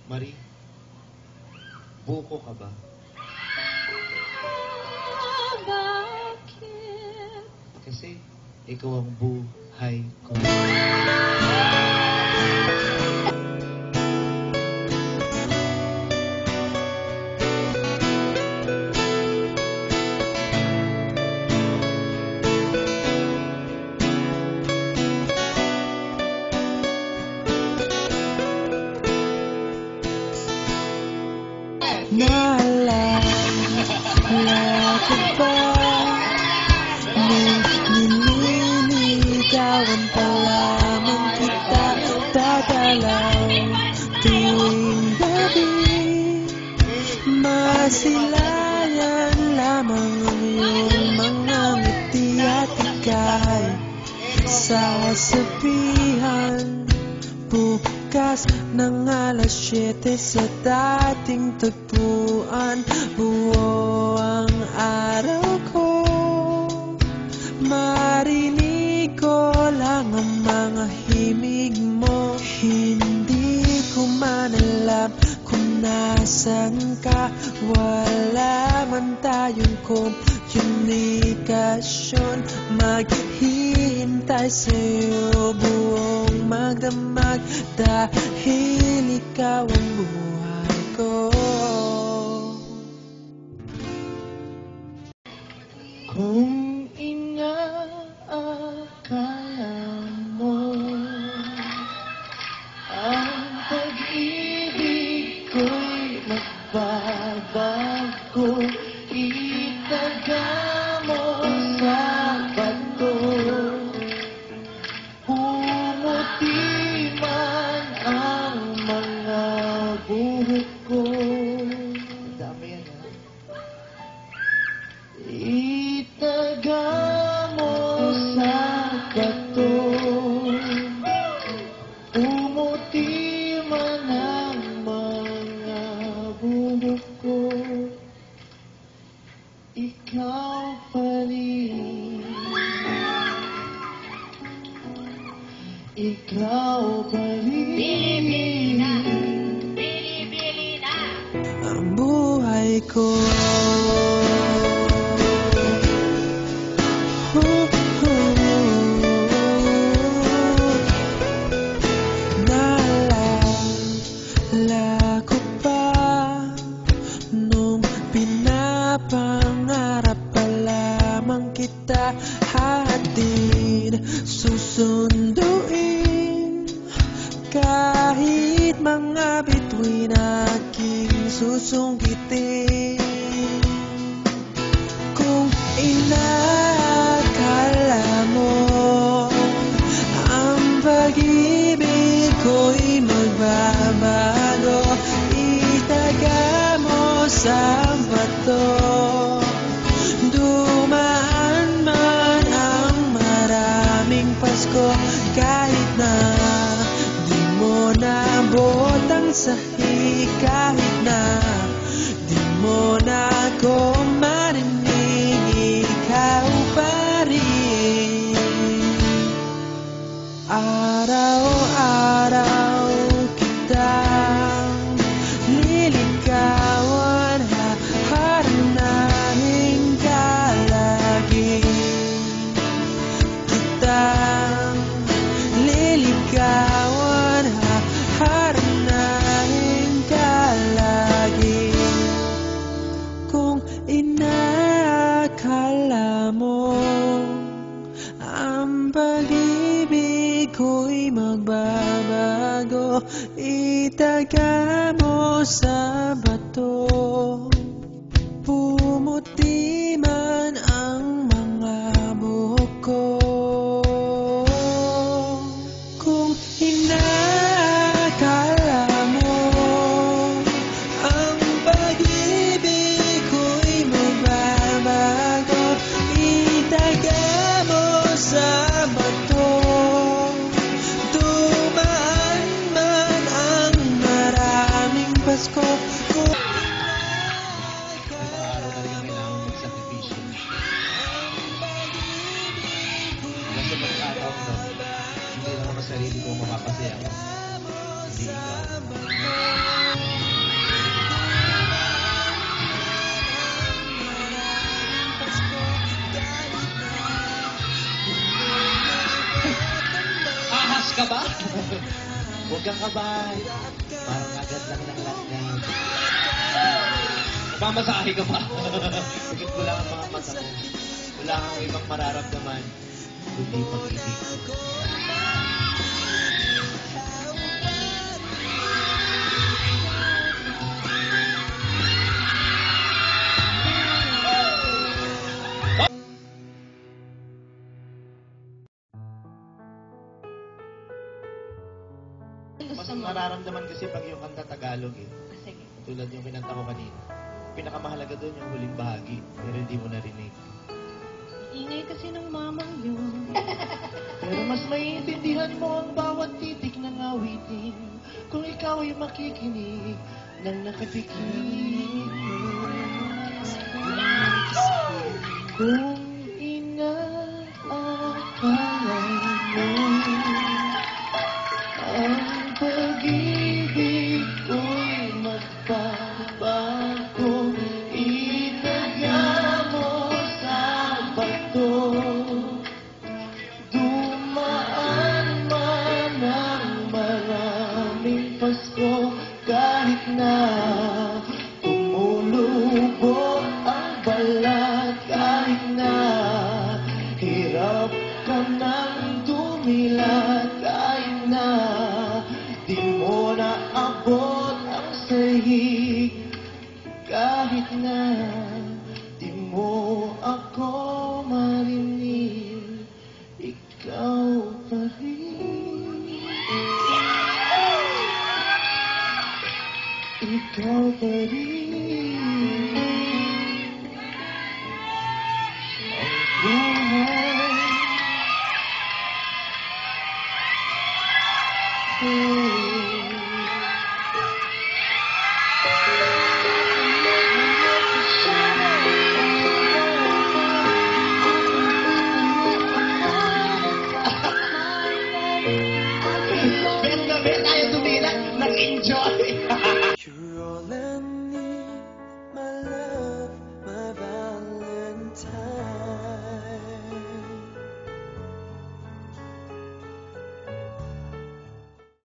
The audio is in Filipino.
Marie, buko ka ba? Bakit? Kasi ikaw ang buhay ko. Naalala ko ba nung nililigawan pa lamang kita dadalaw tuwing gabi? Masilayan lamang ang iyong mga ngiti at ika'y sasabihan bukas ng alas 7 sa dating tagpuan. Buo ang araw ko, marinig ko lang ang mga himig mo. Hindi ko man alam kung nasan ka, wala man tayong komunikasyon. Maghihintay sa'yo buong magdamag dahil ikaw ang buhay ko. Kung inaakala mo ang pag-ibig ko'y magbabago, itaga mo sa bato. Pumuti man ang mga buhok ko. Dami yan, ha? Itaga mo sa bato. Pumuti man ang mga buhok ko. Ikaw pa rin. Ikaw pa rin. Bili na! Ang buhay ko. Naalala ko pa nung pinapangarap pa lamang kita hatid susunduin kahit mga bituin aking susungkitin. Kung inakala mo ang pag-ibig ko'y magbabago, itaga mo sa bato. Dumaan man ang maraming Pasko, kahit na di mo naabot ang sahi, kahit na di mo na ako marinig, ikaw pa rin. Araw-araw kitang liligawan, haharanahin ka lagi. Kitang liligawan, haharanahin ka lagi. Kung inaakala mo ang pag-ibig ko'y magbabago, itaga mo sa bato. Pumuti man ang mga buhok ko. Kung inaakala mo ang pag-ibig ko'y magbabago, itaga mo sa bato. Dumaan man ang maraming Pasko, kung Araw na rin kailangan magsakripisyo. Kasi pag-araw na, hindi lang ang sarili ko makakasaya. Hindi ikaw. ba? Huwag kang kabahan. Parang agad lang ng lahat yan. Mamasahe ka pa. Bakit ko lang ang mga mata ko. Wala kang ibang mararamdaman. Kundi pag-ibig ko. Mas Gusto mo? nararamdaman kasi pag yung kanta Tagalog eh. Sige. Tulad yung kinanta ko kanina. Pinakamahalaga doon yung huling bahagi, pero hindi mo narinig. Ingay kasi ng mama yun. Pero mas maiintindihan mo ang bawat titik ng awitin kung ikaw ay makikinig ng nakapikit. Kung inaakala mo ang pag-ibig ko'y magbabago, itagya mo sa bato. Dumaan man ang maraming Pasko, kahit na tumulubog ang balat, kahit na hirap ka nang dumilat, kahit na di mo naabot ang sahig, kahit na di mo ako marinig, ikaw pa rin. Ikaw pa rin.